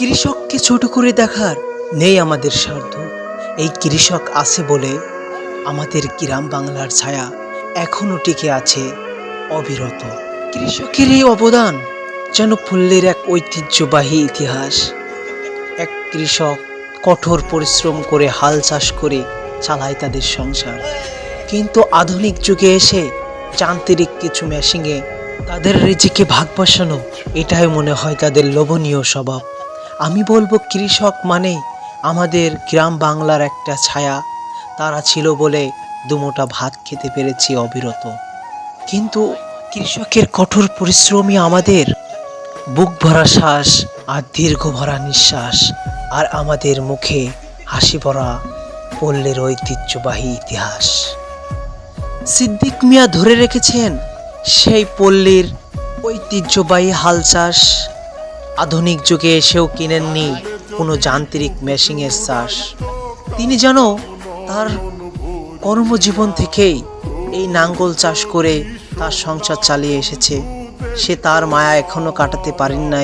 কৃষককে ছোট করে দেখার নেই আমাদের স্বার্থ। এই কৃষক আছে বলে আমাদের গ্রাম বাংলার ছায়া এখনো টিকে আছে অবিরত। কৃষকের এই অবদান যেন পল্লীর এক ঐতিহ্যবাহী ইতিহাস। এক কৃষক কঠোর পরিশ্রম করে হাল চাষ করে চালায় তাদের সংসার, কিন্তু আধুনিক যুগে এসে যান্ত্রিক কিছু মেশিনে তাদের রিজিকে ভাগ বসানো, এটাই মনে হয় তাদের লোভনীয় স্বভাব। আমি বলবো কৃষক মানে আমাদের গ্রাম বাংলার একটা ছায়া। তারা ছিল বলে দুমুঠা ভাত খেতে পেরেছি অবিরত। কিন্তু কৃষকের কঠোর পরিশ্রমই আমাদের বুক ভরা শ্বাস আর দীর্ঘ ভরা নিঃশ্বাস, আর আমাদের মুখে হাসি ভরা পল্লীর ঐতিহ্যবাহী ইতিহাস। সিদ্দিক মিয়া ধরে রেখেছেন সেই পল্লীর ঐতিহ্যবাহী হাল চাষ। আধুনিক যুগে এসেও কিনেননি কোনো যান্ত্রিক মেশিনের চাষ। তিনি যেন তার কর্মজীবন থেকেই এই নাঙ্গল চাষ করে তার সংসার চালিয়ে এসেছে। সে তার মায়া এখনো কাটাতে পারেন নাই।